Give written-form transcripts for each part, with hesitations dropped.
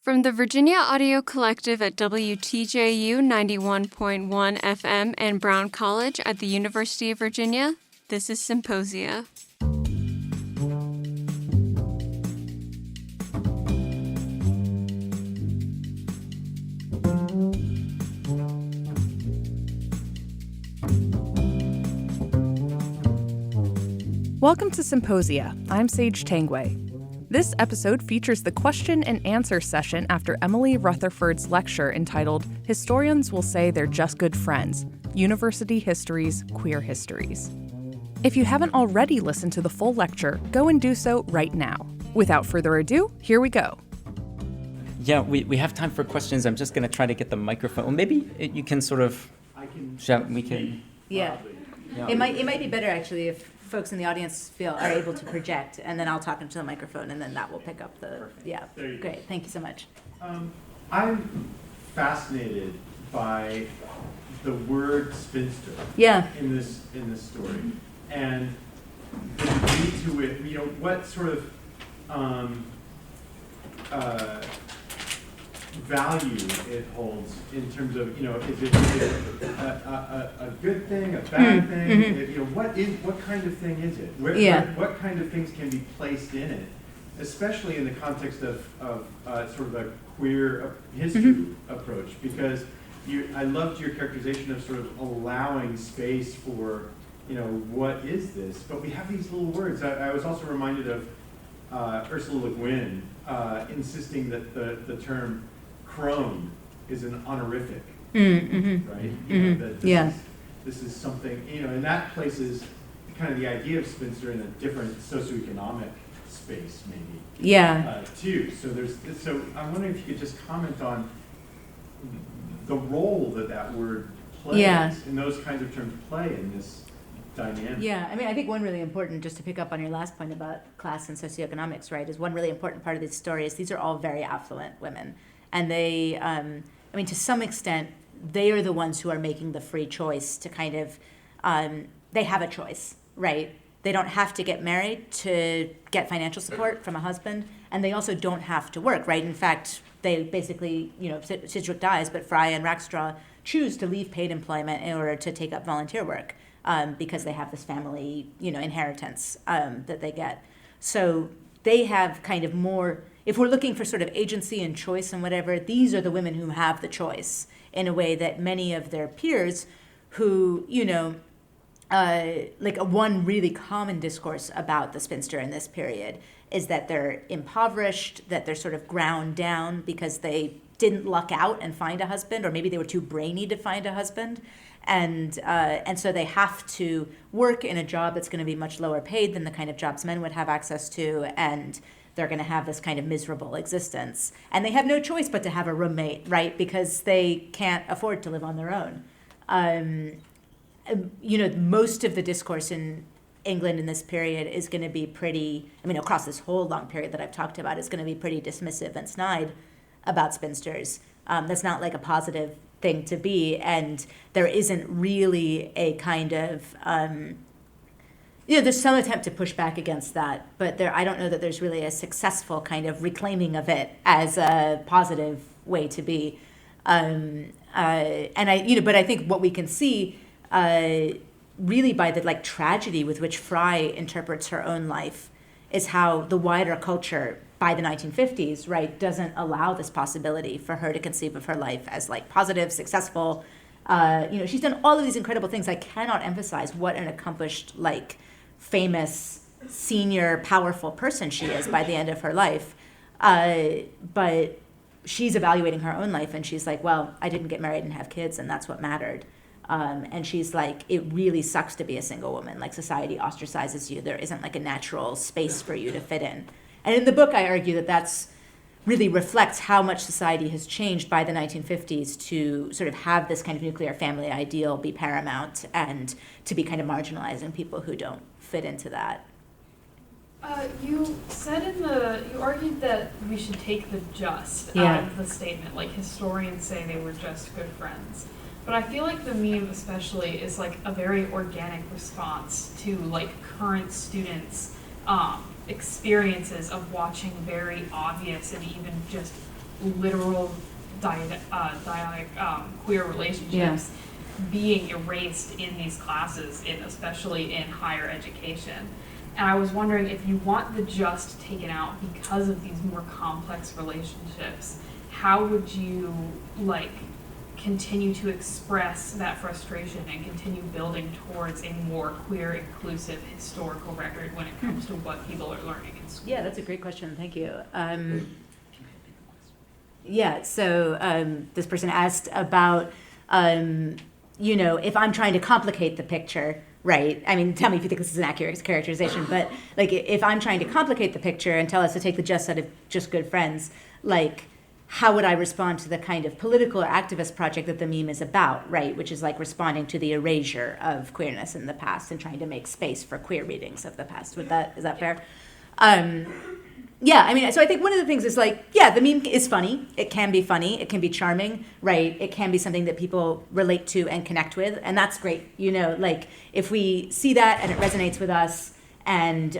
From the Virginia Audio Collective at WTJU 91.1 FM and Brown College at the University of Virginia, this is Symposia. Welcome to Symposia. I'm Sage Tangway. This episode features the question and answer session after Emily Rutherford's lecture entitled Historians Will Say They're Just Good Friends, University Histories, Queer Histories. If you haven't already listened to the full lecture, go and do so right now. Without further ado, here we go. Yeah, we have time for questions. I'm just going to try to get the microphone. Well, maybe you can sort of shout. We can. Yeah. It might be better actually if folks in the audience are able to project, and then I'll talk into the microphone, and then that will pick up the. Yeah. Great. Thank you so much. I'm fascinated by the word spinster. Yeah. In this story, and the degree to it, what sort of value it holds in terms of, is it a good thing, a bad thing? Mm-hmm. What kind of thing is it? What kind of things can be placed in it, especially in the context of sort of a queer history approach? Because I loved your characterization of sort of allowing space for, what is this? But we have these little words. I was also reminded of Ursula Le Guin insisting that the term crone is an honorific, right? This is something, and that places kind of the idea of spinster in a different socioeconomic space, maybe. Yeah. Too. So I'm wondering if you could just comment on the role that word plays, and those kinds of terms play in this dynamic. Yeah, I think one really important, just to pick up on your last point about class and socioeconomics, right, is one really important part of this story is these are all very affluent women. And they, to some extent, they are the ones who are making the free choice to kind of, they have a choice, right? They don't have to get married to get financial support from a husband, and they also don't have to work, right? In fact, they basically, Sidgwick dies, but Fry and Rackstraw choose to leave paid employment in order to take up volunteer work because they have this family, inheritance that they get. So they have kind of more, if we're looking for sort of agency and choice and whatever, these are the women who have the choice in a way that many of their peers who, one really common discourse about the spinster in this period is that they're impoverished, that they're sort of ground down because they didn't luck out and find a husband, or maybe they were too brainy to find a husband. And so they have to work in a job that's going to be much lower paid than the kind of jobs men would have access to, and they're going to have this kind of miserable existence. And they have no choice but to have a roommate, right? Because they can't afford to live on their own. Most of the discourse in England in this period is going to be pretty, across this whole long period that I've talked about, is going to be pretty dismissive and snide about spinsters. That's not like a positive thing to be, and there isn't really a kind of there's some attempt to push back against that, but I don't know that there's really a successful kind of reclaiming of it as a positive way to be. But I think what we can see really by the tragedy with which Fry interprets her own life is how the wider culture by the 1950s, right, doesn't allow this possibility for her to conceive of her life as positive, successful. She's done all of these incredible things. I cannot emphasize what an accomplished, famous, senior, powerful person she is by the end of her life. But she's evaluating her own life, and she's like, well, I didn't get married and have kids, and that's what mattered. And she's like, it really sucks to be a single woman. Society ostracizes you. There isn't a natural space for you to fit in. And in the book, I argue that that's really reflects how much society has changed by the 1950s to sort of have this kind of nuclear family ideal be paramount and to be kind of marginalizing people who don't fit into that. You said you argued that we should take the just out of the statement, historians say they were just good friends. But I feel like the meme especially is a very organic response to current students' experiences of watching very obvious and even just literal queer relationships being erased in these classes, especially in higher education. And I was wondering, if you want the just taken out because of these more complex relationships, how would you continue to express that frustration and continue building towards a more queer, inclusive historical record when it comes to what people are learning in school? Yeah, that's a great question. Thank you. So this person asked about, if I'm trying to complicate the picture, right? I mean, tell me if you think this is an accurate characterization, but if I'm trying to complicate the picture and tell us to take the just out of just good friends, how would I respond to the kind of political or activist project that the meme is about, right? Which is responding to the erasure of queerness in the past and trying to make space for queer readings of the past. Is that fair? So I think one of the things is the meme is funny. It can be funny. It can be charming, right? It can be something that people relate to and connect with, and that's great. If we see that and it resonates with us, and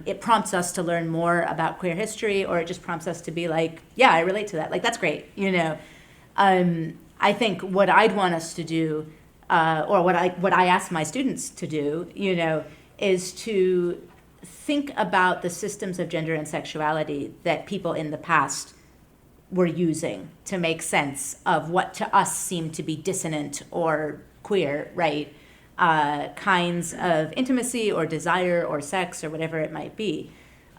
it prompts us to learn more about queer history, or it just prompts us to be I relate to that. That's great. I think what I'd want us to do, or what I ask my students to do, is to think about the systems of gender and sexuality that people in the past were using to make sense of what to us seemed to be dissonant or queer, right? Kinds of intimacy or desire or sex or whatever it might be.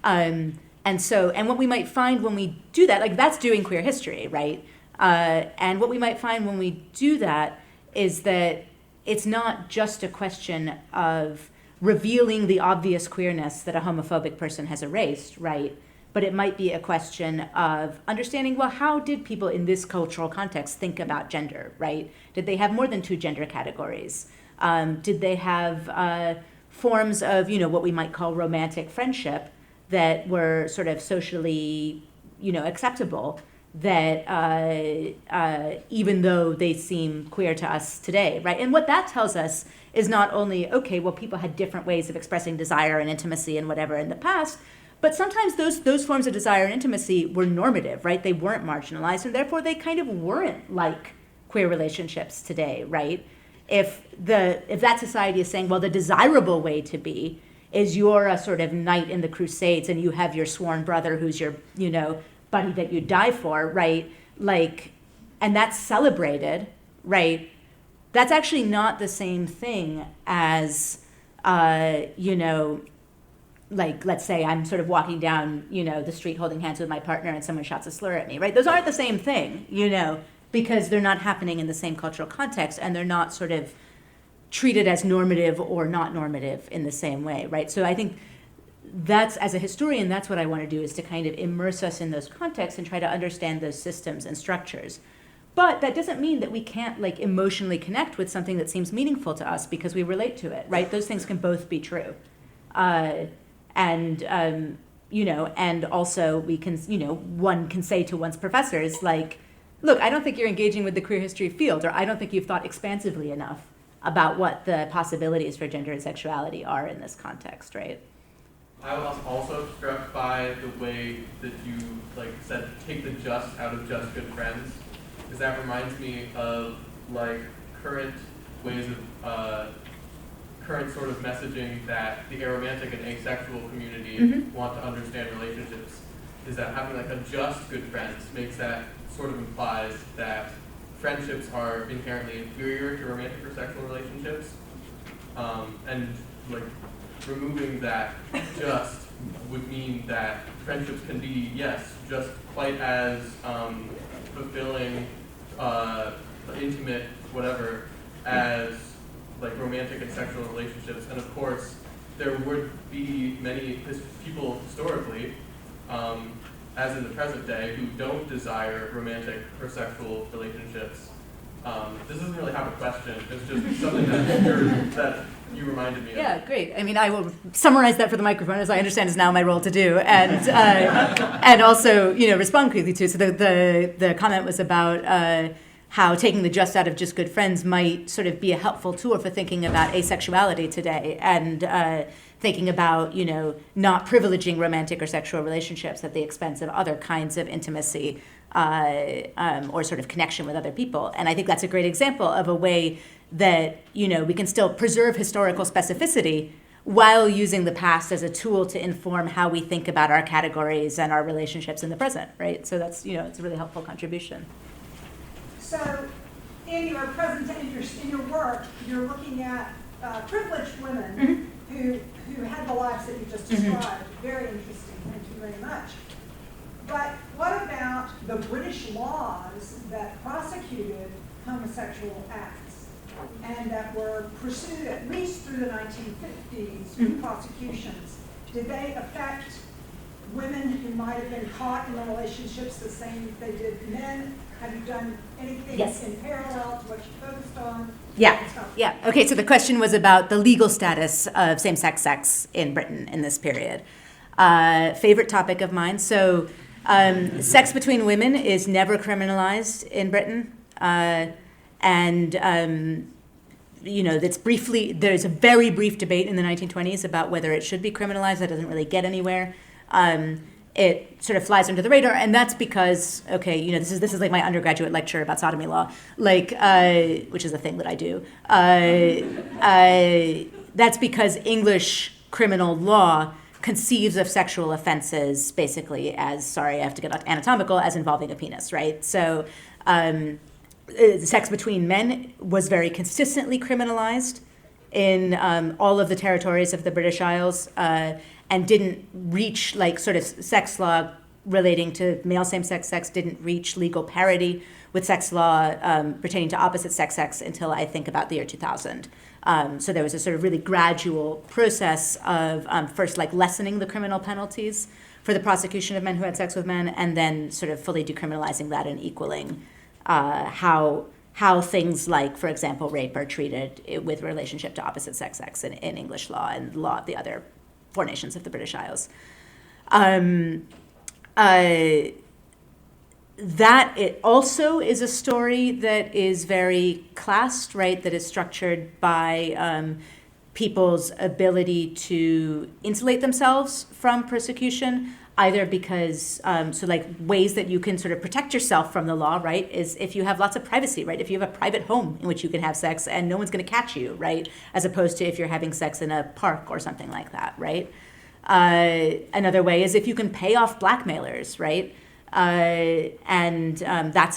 And what we might find when we do that, that's doing queer history, right? And what we might find when we do that is that it's not just a question of revealing the obvious queerness that a homophobic person has erased, right? But it might be a question of understanding, well, how did people in this cultural context think about gender, right? Did they have more than two gender categories? Did they have forms of, what we might call romantic friendship that were sort of socially, acceptable, that even though they seem queer to us today, right? And what that tells us is not only, okay, well, people had different ways of expressing desire and intimacy and whatever in the past, but sometimes those forms of desire and intimacy were normative, right? They weren't marginalized, and therefore they kind of weren't like queer relationships today, right? If that society is saying, well, the desirable way to be is you're a sort of knight in the Crusades and you have your sworn brother who's your, buddy that you die for, right? And that's celebrated, right? That's actually not the same thing as, let's say I'm sort of walking down, the street holding hands with my partner and someone shouts a slur at me, right? Those aren't the same thing, because they're not happening in the same cultural context and they're not sort of treated as normative or not normative in the same way, right? So I think that's, as a historian, that's what I want to do, is to kind of immerse us in those contexts and try to understand those systems and structures. But that doesn't mean that we can't emotionally connect with something that seems meaningful to us because we relate to it, right? Those things can both be true. And also we can, one can say to one's professors, look, I don't think you're engaging with the queer history field, or I don't think you've thought expansively enough about what the possibilities for gender and sexuality are in this context, right? I was also struck by the way that you said, take the just out of just good friends, because that reminds me of current ways of current sort of messaging that the aromantic and asexual community want to understand relationships. Is that having a just good friends makes that sort of implies that friendships are inherently inferior to romantic or sexual relationships, and removing that just would mean that friendships can be, yes, just quite as fulfilling, intimate, whatever, as romantic and sexual relationships. And of course, there would be many people historically, as in the present day, who don't desire romantic or sexual relationships. This doesn't really have a question. It's just something that you reminded me of. Yeah, great. I mean, I will summarize that for the microphone, as I understand is now my role to do, and also respond quickly to. So the comment was about how taking the just out of just good friends might sort of be a helpful tool for thinking about asexuality today, and thinking about, not privileging romantic or sexual relationships at the expense of other kinds of intimacy or sort of connection with other people. And I think that's a great example of a way that, we can still preserve historical specificity while using the past as a tool to inform how we think about our categories and our relationships in the present, right? So that's, it's a really helpful contribution. So in your in your work, you're looking at privileged women who had the lives that you just described. Very interesting. Thank you very much. But what about the British laws that prosecuted homosexual acts and that were pursued at least through the 1950s with prosecutions? Did they affect women who might have been caught in the relationships the same as they did men? Have you done anything in parallel to what you focused on? Yeah. Okay, so the question was about the legal status of same-sex sex in Britain in this period. Favorite topic of mine. So sex between women is never criminalized in Britain. There's a very brief debate in the 1920s about whether it should be criminalized. That doesn't really get anywhere. It sort of flies under the radar, and that's because, this is like my undergraduate lecture about sodomy law, which is a thing that I do. That's because English criminal law conceives of sexual offenses basically as, sorry, I have to get anatomical, as involving a penis, right? So sex between men was very consistently criminalized in all of the territories of the British Isles, and didn't reach, sex law relating to male same-sex sex didn't reach legal parity with sex law pertaining to opposite sex until I think about the year 2000. So there was a sort of really gradual process of first lessening the criminal penalties for the prosecution of men who had sex with men, and then sort of fully decriminalizing that and equaling how things like, for example, rape are treated with relationship to opposite sex in English law and law of the other 4 nations of the British Isles. That it also is a story that is very classed, right? That is structured by people's ability to insulate themselves from persecution, either because, ways that you can sort of protect yourself from the law, right, is if you have lots of privacy, right? If you have a private home in which you can have sex and no one's going to catch you, right? As opposed to if you're having sex in a park or something like that, right? Another way is if you can pay off blackmailers, right? That's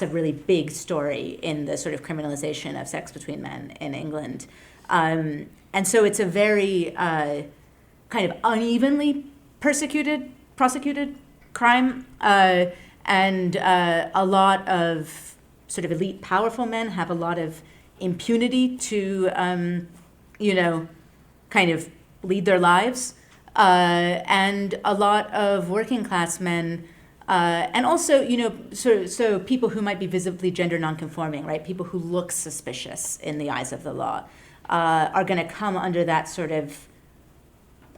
a really big story in the sort of criminalization of sex between men in England. And so it's a very kind of unevenly prosecuted crime, and a lot of sort of elite, powerful men have a lot of impunity to, kind of lead their lives, and a lot of working class men, and also, so people who might be visibly gender nonconforming, right? People who look suspicious in the eyes of the law are going to come under that sort of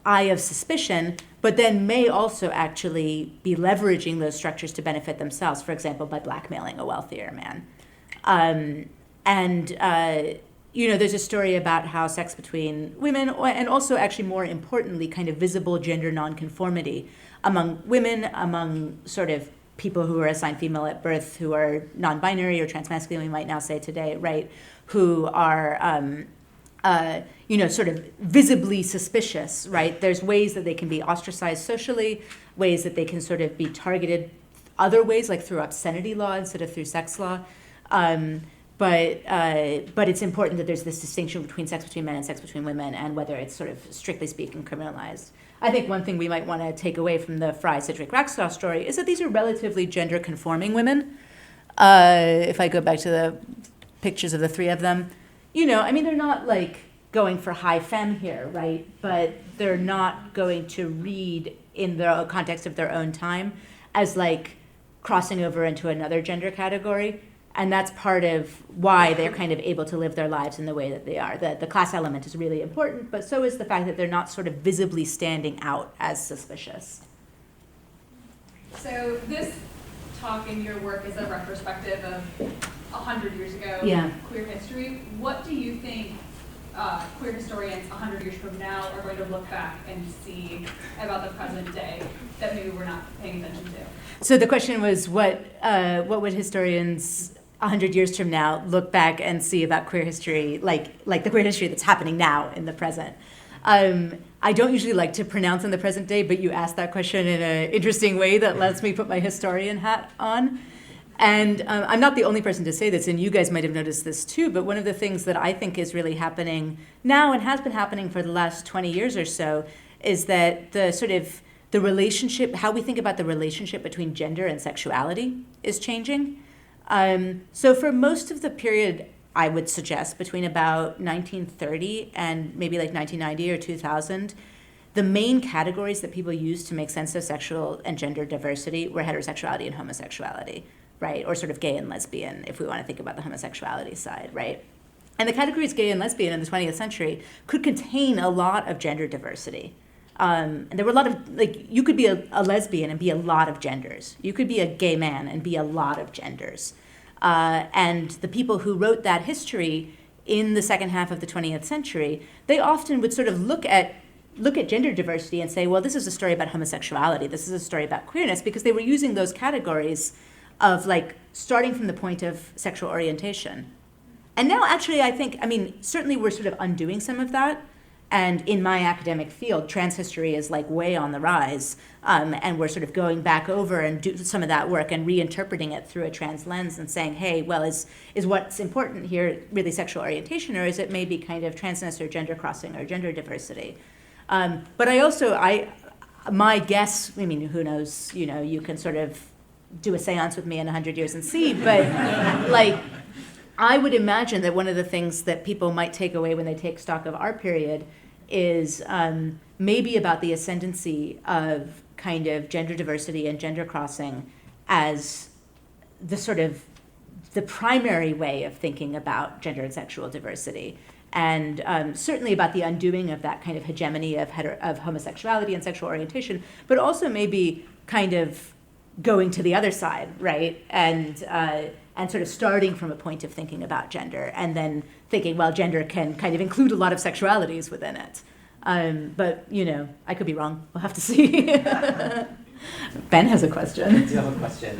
eye of suspicion, but then may also actually be leveraging those structures to benefit themselves, for example, by blackmailing a wealthier man. There's a story about how sex between women, and also actually more importantly, kind of visible gender nonconformity among women, among sort of people who are assigned female at birth, who are non-binary or transmasculine, we might now say today, right, who are sort of visibly suspicious, right? There's ways that they can be ostracized socially, ways that they can sort of be targeted other ways, like through obscenity law instead of through sex law. But it's important that there's this distinction between sex between men and sex between women, and whether it's sort of, strictly speaking, criminalized. I think one thing we might want to take away from the Fry, Sidgwick, Rackstraw story is that these are relatively gender-conforming women. If I go back to the pictures of the 3 of them, they're not going for high femme here, right? But they're not going to read in the context of their own time as crossing over into another gender category. And that's part of why they're kind of able to live their lives in the way that they are. The class element is really important, but so is the fact that they're not sort of visibly standing out as suspicious. So this talk in your work is a retrospective of 100 years ago, Yeah. queer history. What do you think queer historians 100 years from now are going to look back and see about the present day that maybe we're not paying attention to? So the question was, what would historians 100 years from now look back and see about queer history, like the queer history that's happening now in the present? I don't usually like to pronounce in the present day, but you asked that question in an interesting way that lets me put my historian hat on. And I'm not the only person to say this, and you guys might have noticed this too, but one of the things that I think is really happening now and has been happening for the last 20 years or so is that the relationship, how we think about the relationship between gender and sexuality is changing. So for most of the period, I would suggest, between about 1930 and maybe like 1990 or 2000, the main categories that people used to make sense of sexual and gender diversity were heterosexuality and homosexuality, right? Or sort of gay and lesbian, if we want to think about the homosexuality side, right? And the categories gay and lesbian in the 20th century could contain a lot of gender diversity. And there were a lot of, like, you could be a lesbian and be a lot of genders. You could be a gay man and be a lot of genders. And the people who wrote that history in the second half of the 20th century, they often would sort of look at gender diversity and say, well, this is a story about homosexuality, this is a story about queerness, because they were using those categories of like starting from the point of sexual orientation. And now actually certainly we're sort of undoing some of that. And in my academic field, trans history is like way on the rise. And we're sort of going back over and do some of that work and reinterpreting it through a trans lens and saying, hey, well, is what's important here really sexual orientation, or is it maybe kind of transness or gender crossing or gender diversity? But my guess, I mean, who knows, you can sort of do a seance with me in 100 years and see, but like, I would imagine that one of the things that people might take away when they take stock of our period is maybe about the ascendancy of kind of gender diversity and gender crossing as the primary way of thinking about gender and sexual diversity. And certainly about the undoing of that kind of hegemony of homosexuality and sexual orientation, but also maybe kind of going to the other side, right? And sort of starting from a point of thinking about gender and then thinking, well, gender can kind of include a lot of sexualities within it. But, I could be wrong. We'll have to see. Ben has a question. I do have a question.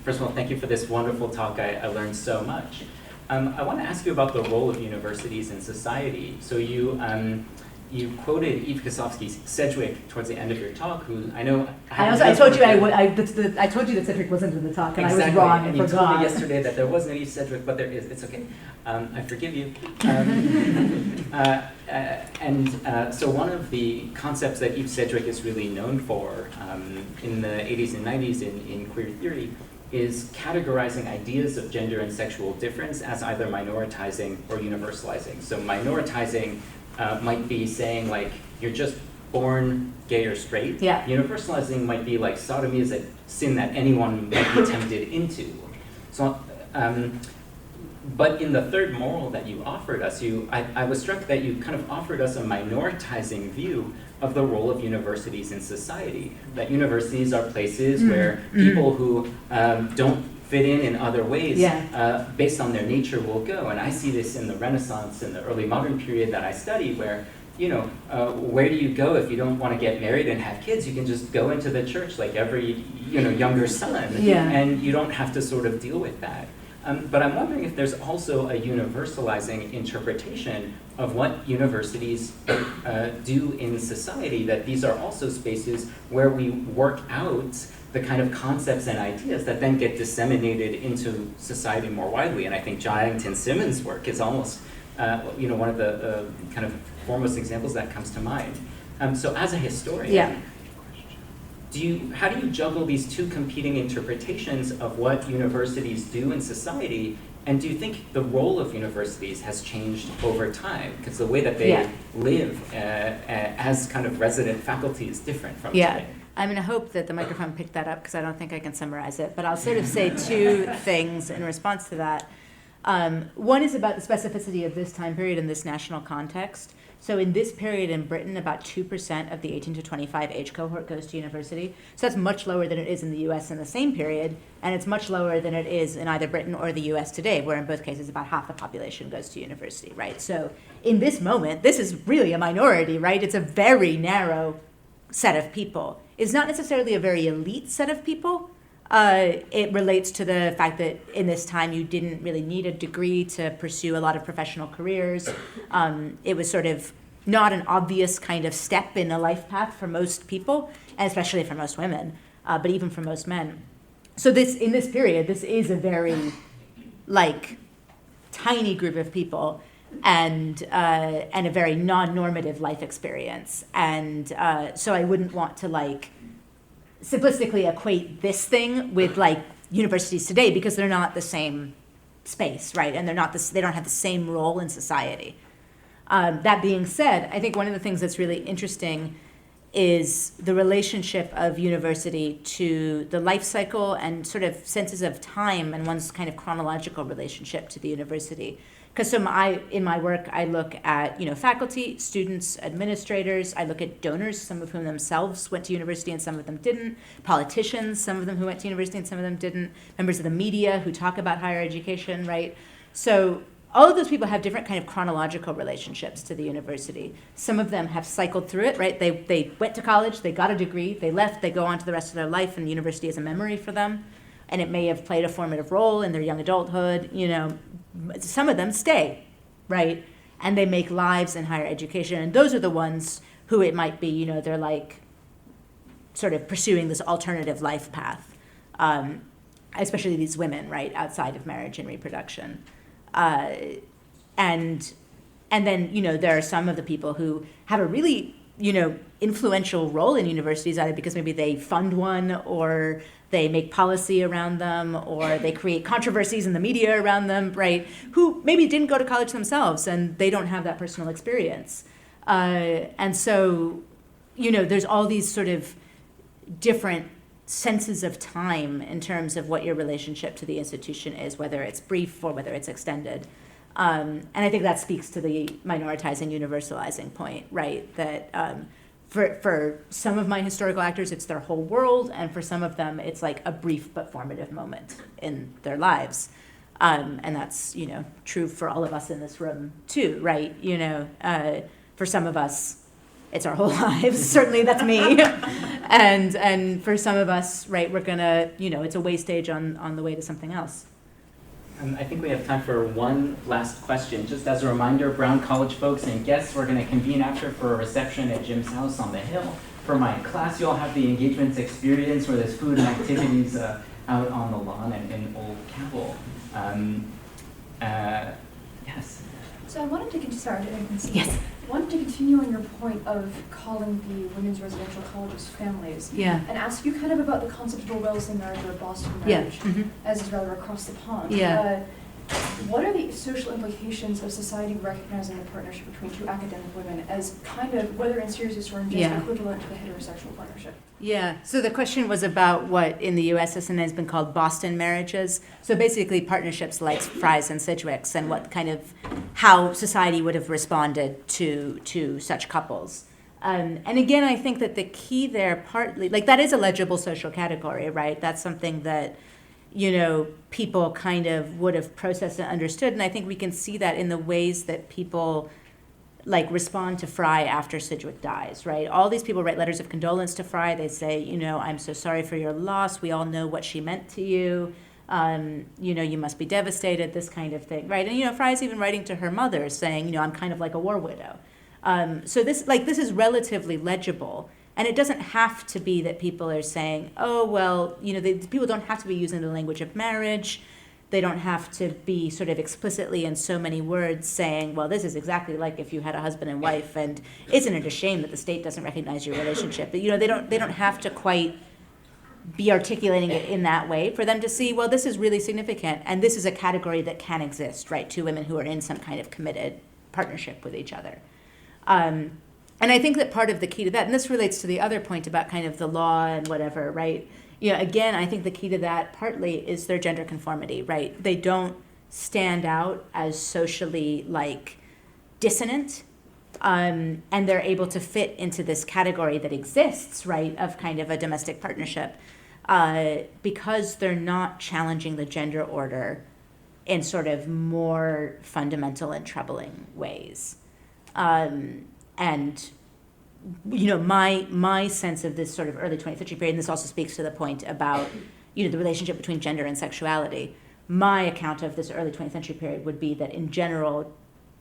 First of all, thank you for this wonderful talk. I learned so much. I want to ask you about the role of universities in society. So you quoted Eve Kosofsky's Sedgwick towards the end of your talk, who I know. I told you I told you that Sedgwick wasn't in the talk, and exactly. I was wrong and you forgot. told me yesterday that there was no Eve Sedgwick, but there is. It's okay. I forgive you. So one of the concepts that Eve Sedgwick is really known for in the 80s and 90s in queer theory is categorizing ideas of gender and sexual difference as either minoritizing or universalizing. So minoritizing might be saying like you're just born gay or straight. Yeah. Universalizing might be like sodomy is a sin that anyone might be tempted into. So, but in the third moral that you offered us, I was struck that you kind of offered us a minoritizing view of the role of universities in society. That universities are places where people who don't fit in other ways, based on their nature, will go. And I see this in the Renaissance and the early modern period that I study, where, where do you go if you don't want to get married and have kids? You can just go into the church like every, younger son, and you don't have to sort of deal with that. But I'm wondering if there's also a universalizing interpretation of what universities do in society, that these are also spaces where we work out the kind of concepts and ideas that then get disseminated into society more widely. And I think Jyington Simmons' work is almost one of the kind of foremost examples that comes to mind. So as a historian, how do you juggle these two competing interpretations of what universities do in society? And do you think the role of universities has changed over time? Because the way that they live as kind of resident faculty is different from today. I'm going to hope that the microphone picked that up because I don't think I can summarize it. But I'll sort of say two things in response to that. One is about the specificity of this time period in this national context. So in this period in Britain, about 2% of the 18 to 25 age cohort goes to university. So that's much lower than it is in the US in the same period, and it's much lower than it is in either Britain or the US today, where in both cases about half the population goes to university, right? So in this moment, this is really a minority, right? It's a very narrow set of people. It's not necessarily a very elite set of people. It relates to the fact that in this time you didn't really need a degree to pursue a lot of professional careers. It was sort of not an obvious kind of step in a life path for most people, and especially for most women, but even for most men. So in this period, this is a very tiny group of people, and a very non-normative life experience. And so I wouldn't want to simplistically equate this thing with universities today, because they're not the same space, right? And they don't have the same role in society. That being said, I think one of the things that's really interesting is the relationship of university to the life cycle and sort of senses of time and one's kind of chronological relationship to the university. Because in my work, I look at faculty, students, administrators. I look at donors, some of whom themselves went to university and some of them didn't. Politicians, some of them who went to university and some of them didn't. Members of the media who talk about higher education, right? So all of those people have different kind of chronological relationships to the university. Some of them have cycled through it, right? They went to college, they got a degree, they left, they go on to the rest of their life, and the university is a memory for them. And it may have played a formative role in their young adulthood. Some of them stay, right? And they make lives in higher education. And those are the ones who it might be, they're sort of pursuing this alternative life path, especially these women, right, outside of marriage and reproduction. And then, there are some of the people who have a really, influential role in universities, either because maybe they fund one, or they make policy around them, or they create controversies in the media around them, right? Who maybe didn't go to college themselves and they don't have that personal experience. And so, there's all these sort of different senses of time in terms of what your relationship to the institution is, whether it's brief or whether it's extended. And I think that speaks to the minoritizing, universalizing point, right? That for some of my historical actors, it's their whole world, and for some of them, it's a brief but formative moment in their lives. And that's, true for all of us in this room too, right? For some of us, it's our whole lives. Certainly that's me. And for some of us, right, we're gonna, it's a way stage on the way to something else. I think we have time for one last question. Just as a reminder, Brown College folks and guests, we're going to convene after for a reception at Jim's house on the hill. For my class, you'll have the engagements experience where there's food and activities out on the lawn in Old Cabell. Yes. So I wanted to Yes. I wanted to continue on your point of calling the women's residential colleges families. Yeah. And ask you kind of about the concept of a Wellesley marriage or a Boston marriage, as is rather across the pond. Yeah. What are the social implications of society recognizing the partnership between two academic women as kind of, whether in seriousness or in just equivalent to the heterosexual partnership? Yeah, so the question was about what in the U.S. has been called Boston marriages. So basically partnerships like Fry's and Sidgwick's, and what kind of, how society would have responded to such couples. And again, I think that the key there partly, that is a legible social category, right? That's something that, people kind of would have processed and understood. And I think we can see that in the ways that people respond to Fry after Sidgwick dies, right? All these people write letters of condolence to Fry. They say, I'm so sorry for your loss. We all know what she meant to you. You must be devastated, this kind of thing, right? And, Fry's even writing to her mother saying, I'm kind of like a war widow. So this is relatively legible. And it doesn't have to be that people are saying, oh, well, people don't have to be using the language of marriage. They don't have to be sort of explicitly in so many words saying, well, this is exactly like if you had a husband and wife, and isn't it a shame that the state doesn't recognize your relationship? But, they don't have to quite be articulating it in that way for them to see, well, this is really significant, and this is a category that can exist, right? Two women who are in some kind of committed partnership with each other. And I think that part of the key to that, and this relates to the other point about kind of the law and whatever, right? Again, I think the key to that partly is their gender conformity, right? They don't stand out as socially dissonant and they're able to fit into this category that exists, right, of kind of a domestic partnership, because they're not challenging the gender order in sort of more fundamental and troubling ways. And my sense of this sort of early 20th century period, and this also speaks to the point about, the relationship between gender and sexuality. My account of this early 20th century period would be that in general,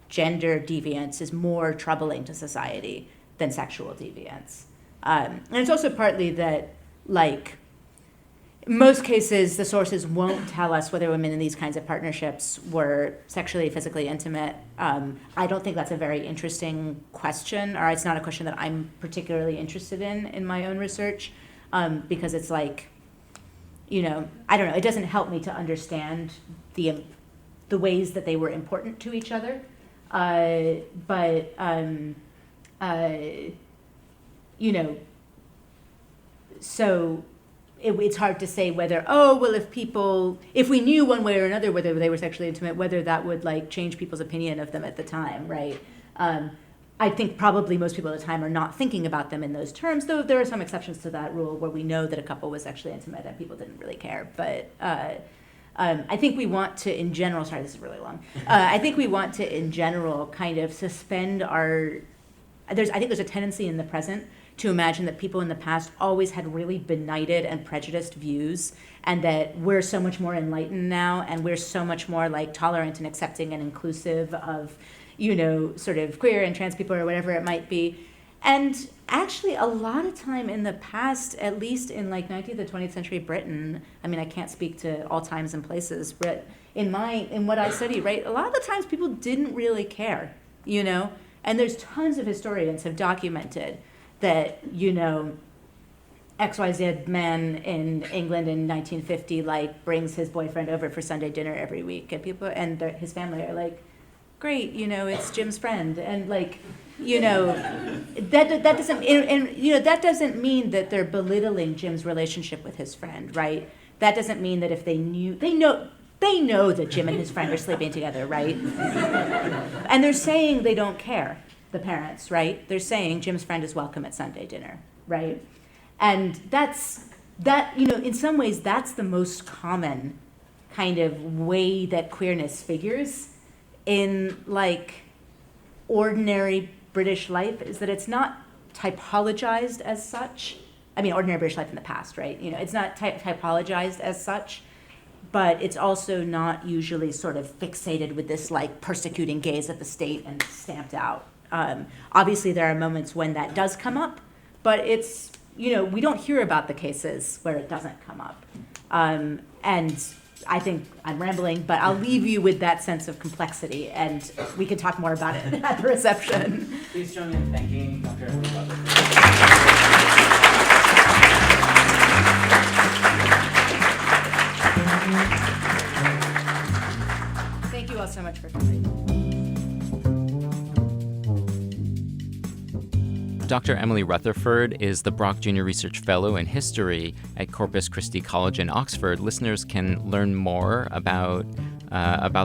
gender deviance is more troubling to society than sexual deviance. And it's also partly that, like, in most cases, the sources won't tell us whether women in these kinds of partnerships were sexually, physically intimate. I don't think that's a very interesting question, or it's not a question that I'm particularly interested in my own research, because it's like, I don't know, it doesn't help me to understand the ways that they were important to each other. So it's hard to say whether, if we knew one way or another whether they were sexually intimate, whether that would like change people's opinion of them at the time, right? I think probably most people at the time are not thinking about them in those terms, though there are some exceptions to that rule where we know that a couple was sexually intimate and people didn't really care. But I think we want to, in general, sorry, this is really long. I think we want to, in general, kind of suspend I think there's a tendency in the present to imagine that people in the past always had really benighted and prejudiced views, and that we're so much more enlightened now, and we're so much more like tolerant and accepting and inclusive of, sort of queer and trans people or whatever it might be. And actually, a lot of time in the past, at least in like 19th and 20th century Britain, I mean, I can't speak to all times and places, but in what I study, right, a lot of the times people didn't really care, and there's tons of historians have documented that, XYZ man in England in 1950, like, brings his boyfriend over for Sunday dinner every week, and people and his family are like, great, it's Jim's friend, and like, that doesn't, and that doesn't mean that they're belittling Jim's relationship with his friend, right? That doesn't mean that if they know that Jim and his friend are sleeping together, right? And they're saying they don't care, the parents, right? They're saying Jim's friend is welcome at Sunday dinner, right? And in some ways, that's the most common kind of way that queerness figures in like ordinary British life, is that it's not typologized as such. I mean, ordinary British life in the past, right? It's not typologized as such, but it's also not usually sort of fixated with this like persecuting gaze at the state and stamped out. Obviously, there are moments when that does come up, but it's, we don't hear about the cases where it doesn't come up. And I think I'm rambling, but I'll leave you with that sense of complexity, and we can talk more about it at the reception. Please join me in thanking Dr. Rutherford. Thank you all so much for coming. Dr. Emily Rutherford is the Brock Jr. Research Fellow in History at Corpus Christi College in Oxford. Listeners can learn more about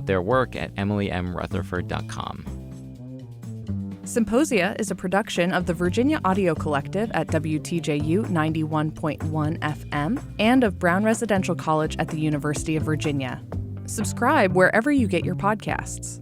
their work at emilymrutherford.com. Symposia is a production of the Virginia Audio Collective at WTJU 91.1 FM and of Brown Residential College at the University of Virginia. Subscribe wherever you get your podcasts.